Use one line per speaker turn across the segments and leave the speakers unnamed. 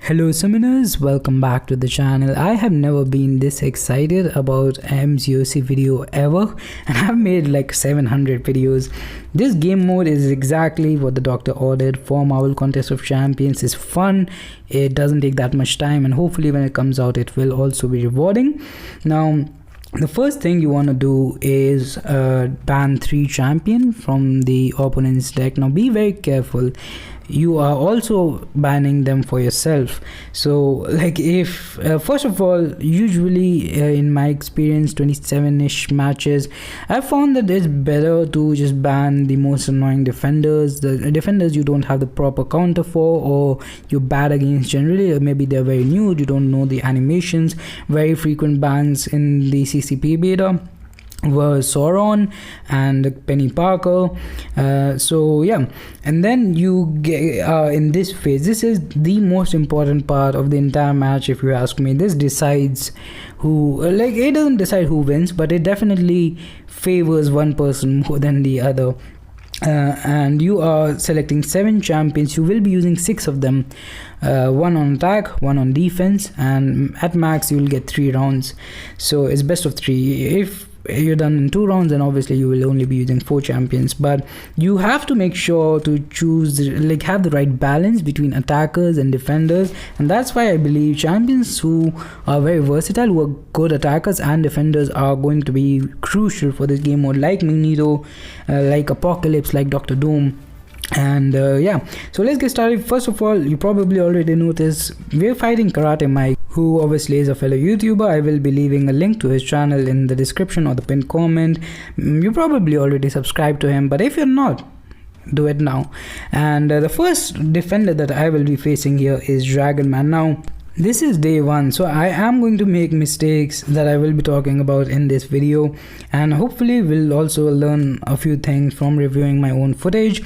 Hello summoners, welcome back to the channel. I have never been this excited about MCOC video ever, and I've made like 700 videos. This game mode is exactly what the doctor ordered. For Marvel Contest of Champions is fun, it doesn't take that much time, and hopefully when it comes out it will also be rewarding. Now the first thing you want to do is ban 3 champion from the opponent's deck. Now be very careful, you are also banning them for yourself. So like if first of all, usually in my experience 27ish matches, I found that it's better to just ban the most annoying defenders, the defenders you don't have the proper counter for, or you're bad against generally, or maybe they're very new, you don't know the animations. Very frequent bans in the CCP beta were Sauron and Penny Parker. So yeah, and then you get in this phase, this is the most important part of the entire match if you ask me. This decides who, like, it doesn't decide who wins, but it definitely favors one person more than the other. And you are selecting 7 champions. You will be using 6 of them, 1 on attack, 1 on defense, and at max you will get 3 rounds. So it's best of 3. If you're done in 2 rounds, then obviously you will only be using 4 champions, but you have to make sure to choose, like, have the right balance between attackers and defenders. And that's why I believe champions who are very versatile, who are good attackers and defenders, are going to be crucial for this game mode, like Magneto, like Apocalypse, like Dr. Doom. And yeah, so let's get started. First of all, you probably already noticed we're fighting Karatemike, who obviously is a fellow YouTuber. I will be leaving a link to his channel in the description or the pinned comment. You probably already subscribed to him, but if you're not, do it now. And the first defender that I will be facing here is Dragon Man. Now this is day 1, so I am going to make mistakes that I will be talking about in this video, and hopefully we'll also learn a few things from reviewing my own footage.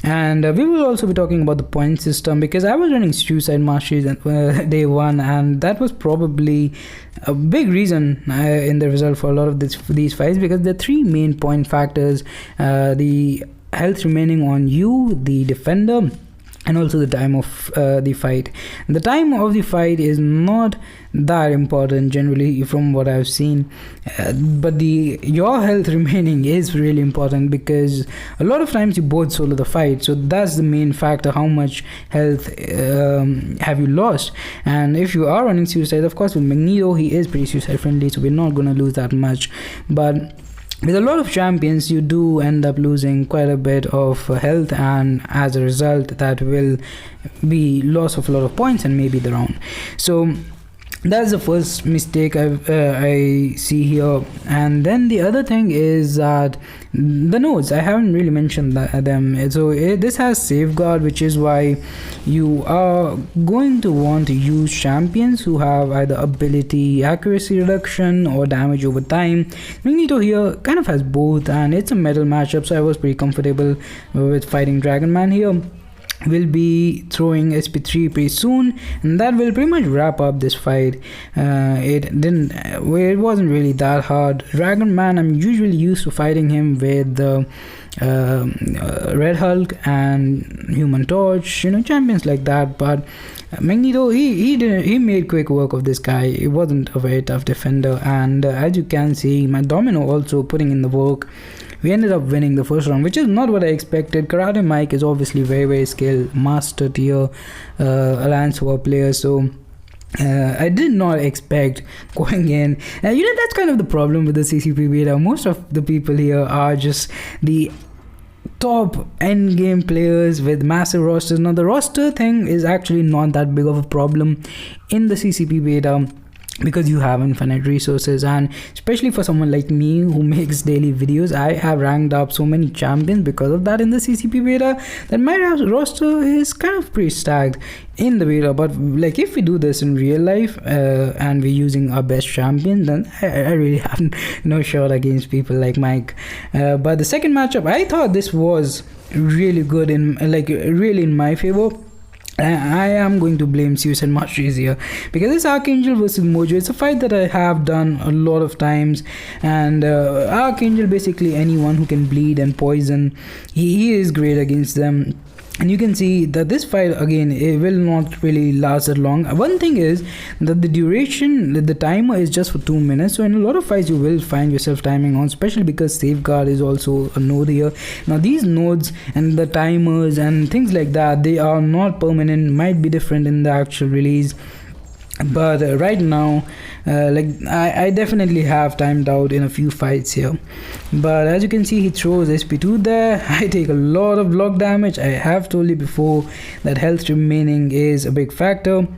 And we will also be talking about the point system, because I was running Suicide Masteries day 1, and that was probably a big reason in the result for a lot of these fights, because the 3 main point factors: the health remaining on you, the defender, and also the time of the fight. The time of the fight is not that important generally from what I've seen, but your health remaining is really important, because a lot of times you both solo the fight, so that's the main factor. How much health have you lost? And if you are running Suicide, of course with Magneto, he is pretty suicide friendly, so we're not going to lose that much. But with a lot of champions, you do end up losing quite a bit of health, and as a result that will be loss of a lot of points and maybe the round. So that's the first mistake I see here. And then the other thing is that the nodes, I haven't really mentioned them. So this has safeguard, which is why you are going to want to use champions who have either ability accuracy reduction or damage over time. Magneto here kind of has both, and it's a metal matchup, so I was pretty comfortable with fighting Dragon Man here. Will be throwing SP3 pretty soon, and that will pretty much wrap up this fight. It wasn't really that hard. Dragon Man, I'm usually used to fighting him with the Red Hulk and Human Torch, you know, champions like that. But Magneto, he made quick work of this guy. He wasn't a very tough defender, and as you can see, my Domino also putting in the work. We ended up winning the first round, which is not what I expected. Karatemike is obviously very skilled, master tier Alliance War player, so I did not expect going in. You know, that's kind of the problem with the CCP beta. Most of the people here are just the top end game players with massive rosters. Now the roster thing is actually not that big of a problem in the CCP beta, because you have infinite resources, and especially for someone like me who makes daily videos, I have ranked up so many champions because of that in the CCP beta, that my roster is kind of pretty stacked in the beta. But like, if we do this in real life and we're using our best champion, then I really have no shot against people like Mike. But the second matchup, I thought this was really good, really in my favor. I am going to blame Suicide Masteries here, because this Archangel versus Mojo, it's a fight that I have done a lot of times. And Archangel, basically anyone who can bleed and poison, he is great against them. And you can see that this fight again, it will not really last that long. One thing is that the duration, the timer is just for 2 minutes, so in a lot of fights you will find yourself timing on, especially because safeguard is also a node here. Now these nodes and the timers and things like that, they are not permanent, might be different in the actual release. But right now, like I definitely have timed out in a few fights here. But as you can see, he throws SP2 there. I take a lot of block damage. I have told you before that health remaining is a big factor.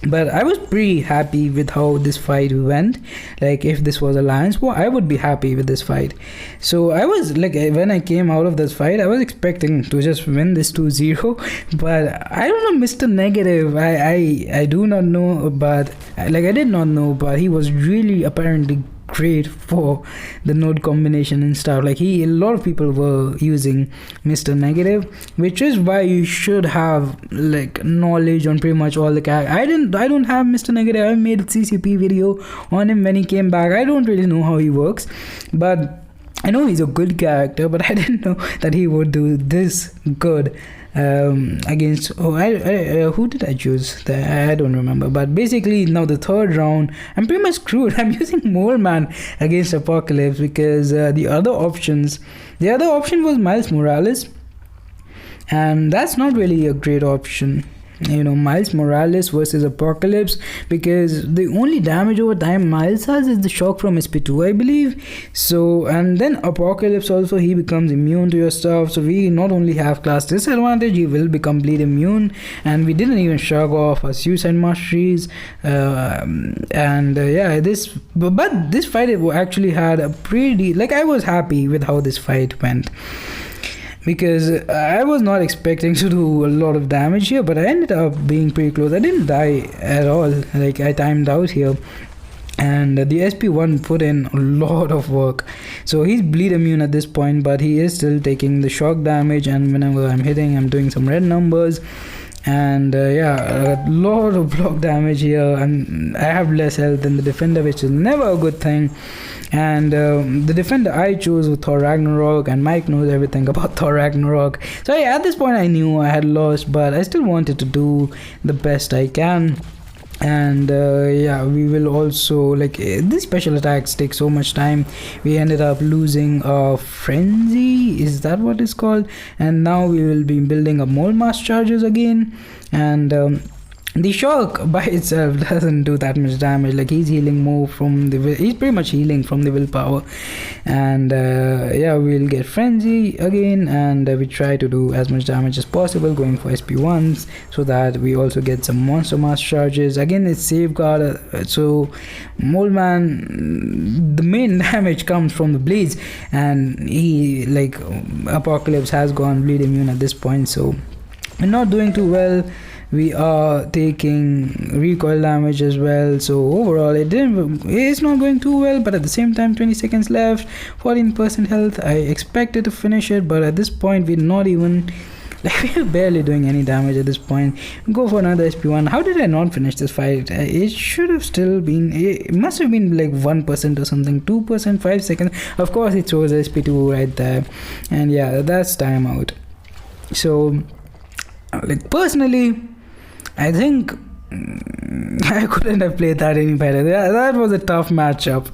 But I was pretty happy with how this fight went. Like if this was Alliance War, I would be happy with this fight. So I was like, when I came out of this fight, I was expecting to just win this 2-0. But I don't know, Mr. Negative, I do not know, but like I did not know, but he was really apparently great for the node combination and stuff. Like a lot of people were using Mr. Negative, which is why you should have like knowledge on pretty much all the characters. I don't have Mr. Negative. I made a CCP video on him when he came back. I don't really know how he works, but I know he's a good character, but I didn't know that he would do this good against who did I choose? I don't remember, but basically now the third round I'm pretty much screwed. I'm using Mole Man against Apocalypse because the other option was Miles Morales, and that's not really a great option. You know, Miles Morales versus Apocalypse, because the only damage over time Miles has is the shock from SP2, I believe. So, and then Apocalypse also, he becomes immune to your stuff, so we not only have class disadvantage, he will become bleed immune, and we didn't even shrug off our suicide masteries. Yeah, this fight actually had a pretty, like I was happy with how this fight went, because I was not expecting to do a lot of damage here, but I ended up being pretty close. I didn't die at all. Like I timed out here, and the SP1 put in a lot of work. So he's bleed immune at this point, but he is still taking the shock damage, and whenever I'm hitting, I'm doing some red numbers. And yeah, a lot of block damage here, and I have less health than the defender, which is never a good thing. And the defender I chose was Thor Ragnarok, and Mike knows everything about Thor Ragnarok. So yeah, at this point I knew I had lost, but I still wanted to do the best I can. And yeah, we will also, like, these special attacks take so much time. We ended up losing a frenzy, is that what it's called? And now we will be building up more mass charges again. And the shock by itself doesn't do that much damage. Like he's healing more from the he's pretty much healing from the willpower. And yeah, we'll get frenzy again, and we try to do as much damage as possible, going for SP1s, so that we also get some monster mass charges. Again, it's safeguard, so Mole Man, the main damage comes from the bleeds, and he, like, Apocalypse has gone bleed immune at this point, so we're not doing too well. We are taking recoil damage as well, so overall it's not going too well. But at the same time, 20 seconds left, 14% health. I expected to finish it, but at this point we're not even, like, we're barely doing any damage at this point. Go for another SP1. How did I not finish this fight? It should have still been, it must have been like 1% or something, 2%, 5 seconds. Of course it shows SP2 right there, and yeah, that's timeout. So, like, personally, I think I couldn't have played that any better. That was a tough matchup.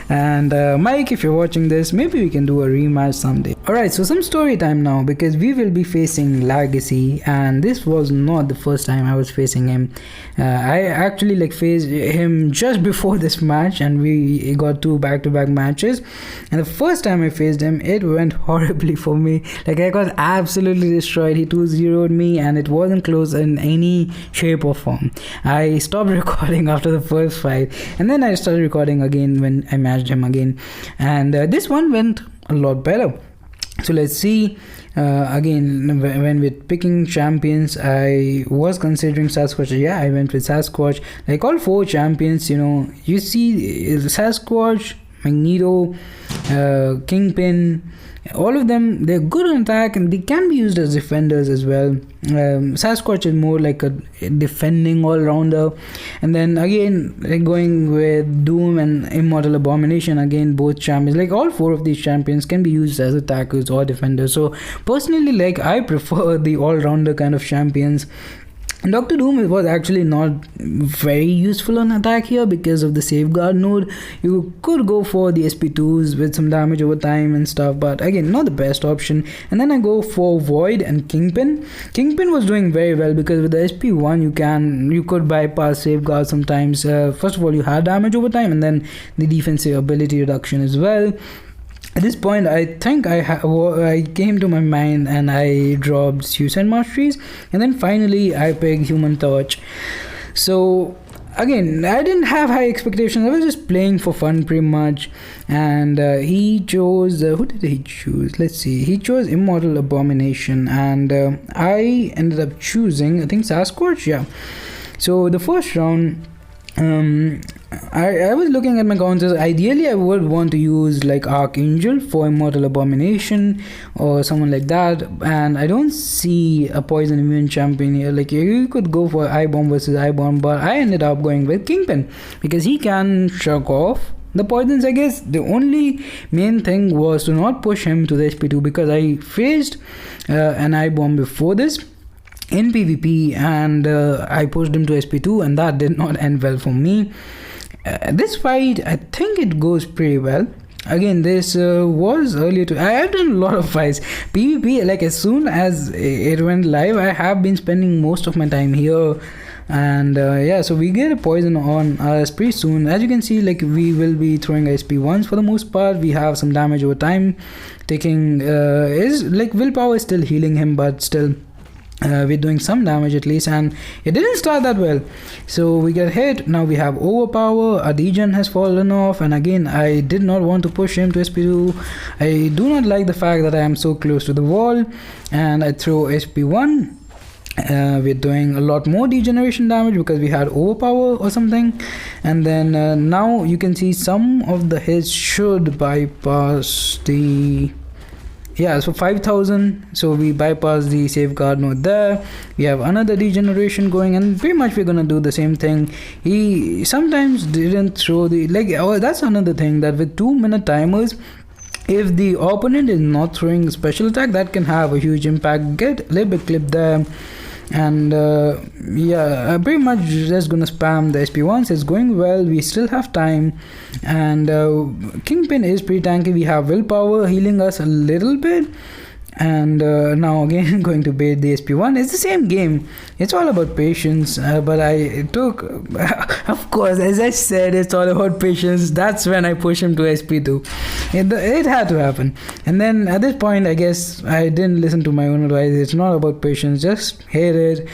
And Mike, if you're watching this, maybe we can do a rematch someday. Alright, so some story time now, because we will be facing Lagacy, and this was not the first time I was facing him. I actually, like, faced him just before this match, and we got 2 back-to-back matches. And the first time I faced him, it went horribly for me. Like, I got absolutely destroyed. He 2-0'd me, and it wasn't close in any shape or form. I stopped recording after the first fight, and then I started recording again when I matched him again, and this one went a lot better. So let's see. Again, when we're picking champions, I was considering Sasquatch. Yeah, I went with Sasquatch. Like all 4 champions, you know, you see Sasquatch, Magneto, Kingpin. All of them, they're good on attack and they can be used as defenders as well. Sasquatch is more like a defending all-rounder. And then again, like going with Doom and Immortal Abomination, again both champions, like all 4 of these champions can be used as attackers or defenders. So personally, like I prefer the all-rounder kind of champions. Dr. Doom was actually not very useful on attack here because of the safeguard node. You could go for the SP2s with some damage over time and stuff, but again, not the best option. And then I go for Void and Kingpin. Kingpin was doing very well because with the SP1 you could bypass safeguard sometimes. First of all, you had damage over time and then the defensive ability reduction as well. At this point, I think I came to my mind and I dropped Suicide Masteries, and then finally I picked Human Torch. So again, I didn't have high expectations. I was just playing for fun pretty much, and he chose who did he choose? Let's see. He chose Immortal Abomination, and I ended up choosing, I think, Sasquatch. Yeah. So the first round, I was looking at my counters. Ideally I would want to use like Archangel for Immortal Abomination or someone like that, and I don't see a poison immune champion here. Like you could go for I-Bomb versus I-Bomb, but I ended up going with Kingpin because he can shrug off the poisons. I guess the only main thing was to not push him to the SP2 because I faced an I-Bomb before this in PvP and I pushed him to SP2 and that did not end well for me. This fight, I think it goes pretty well. Again, this was earlier I have done a lot of fights. PvP, like as soon as it went live, I have been spending most of my time here. And yeah, so we get a poison on us pretty soon. As you can see, like we will be throwing SP1s for the most part. We have some damage over time. Taking is like willpower is still healing him, but still we're doing some damage at least, and it didn't start that well, so we get hit. Now we have overpower. A degen has fallen off, and again I did not want to push him to SP2. I do not like the fact that I am so close to the wall, and I throw SP1. We're doing a lot more degeneration damage because we had overpower or something, and then now you can see some of the hits should bypass the so 5000, so we bypass the safeguard node there. We have another degeneration going, and pretty much we're gonna do the same thing. He sometimes didn't throw the that's another thing, that with 2-minute timers, if the opponent is not throwing special attack, that can have a huge impact. Get a little bit clip there. And I'm pretty much just gonna spam the SP1s. It's going well, we still have time, and Kingpin is pretty tanky. We have willpower healing us a little bit, and now again going to bait the SP1. It's the same game, it's all about patience, but I took of course, as I said, it's all about patience. That's when I push him to SP2. It had to happen. And then at this point, I guess I didn't listen to my own advice. It's not about patience, just hit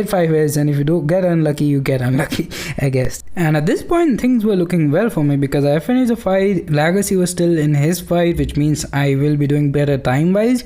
5 hits, and if you do get unlucky, you get unlucky, I guess. And at this point things were looking well for me because I finished the fight. Lagacy was still in his fight, which means I will be doing better time wise.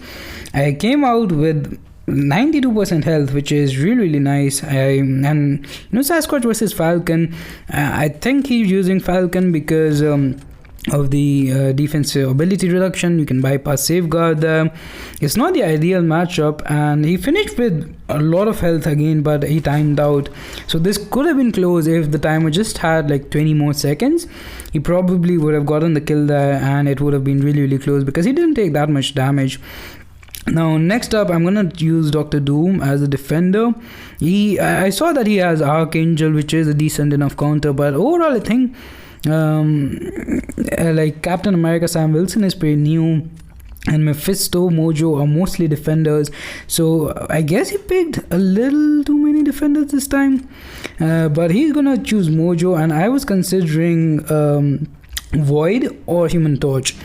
I came out with 92% health, which is really nice. And Sasquatch versus Falcon, I think he's using Falcon because of the defensive ability reduction. You can bypass safeguard there. It's not the ideal matchup, and he finished with a lot of health again, but he timed out. So this could have been close. If the timer just had like 20 more seconds, he probably would have gotten the kill there, and it would have been really close because he didn't take that much damage. Now next up, I'm gonna use Dr. Doom as a defender. I saw that he has Archangel, which is a decent enough counter, but overall I think like Captain America Sam Wilson is pretty new, and Mephisto, Mojo are mostly defenders, so I guess he picked a little too many defenders this time, but he's gonna choose Mojo, and I was considering Void or Human Torch.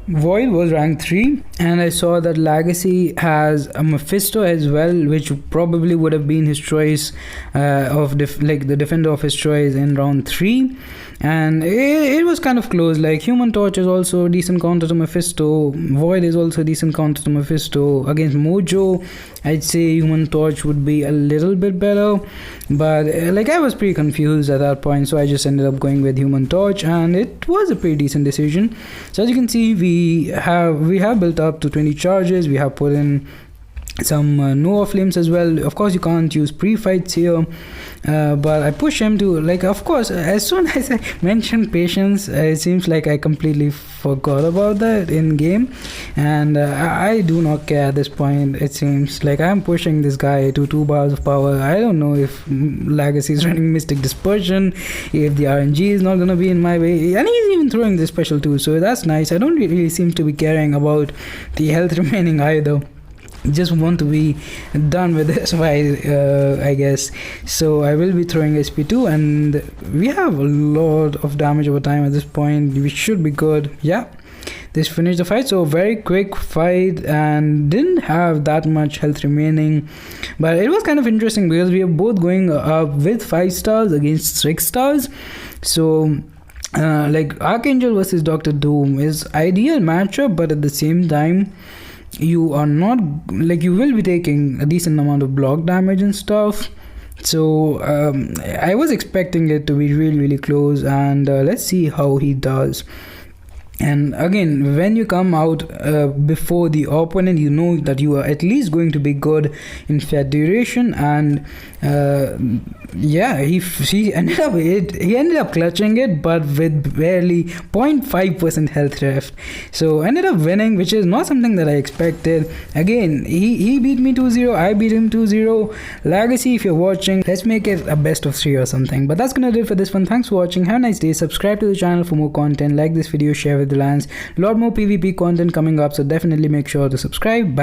Void was rank 3, and I saw that Lagacy has a Mephisto as well, which probably would have been his choice of the defender of his choice in round 3. And it was kind of close. Like, Human Torch is also a decent counter to Mephisto, Void is also a decent counter to Mephisto. Against Mojo, I'd say Human Torch would be a little bit better, but like, I was pretty confused at that point, so I just ended up going with Human Torch, and it was a pretty decent decision. So as you can see, we have built up to 20 charges. We have put in some Nova Flames as well. Of course, you can't use pre-fights here, but I push him to, like, of course, as soon as I mentioned patience, it seems like I completely forgot about that in game, and I do not care at this point. It seems like I'm pushing this guy to 2 bars of power. I don't know if Lagacy is running Mystic Dispersion, if the RNG is not going to be in my way, and he's even throwing this special too, so that's nice. I don't really seem to be caring about the health remaining either. Just want to be done with this fight, I guess. So I will be throwing SP2, and we have a lot of damage over time at this point. We should be good. Yeah, this finished the fight. So very quick fight, and didn't have that much health remaining, but it was kind of interesting because we are both going up with 5 stars against 6 stars. So like, Archangel versus Dr. Doom is ideal matchup, but at the same time, you are not, like, you will be taking a decent amount of block damage and stuff. So I was expecting it to be really close, and let's see how he does. And again, when you come out before the opponent, you know that you are at least going to be good in fat duration. And yeah, he ended up clutching it, but with barely 0.5% health left. So ended up winning, which is not something that I expected. Again, he beat me 2-0, I beat him 2-0. Lagacy, if you're watching, let's make it a best of 3 or something. But that's gonna do it for this one. Thanks for watching. Have a nice day. Subscribe to the channel for more content. Like this video, share with the lands. A lot more PvP content coming up, so definitely make sure to subscribe. Bye.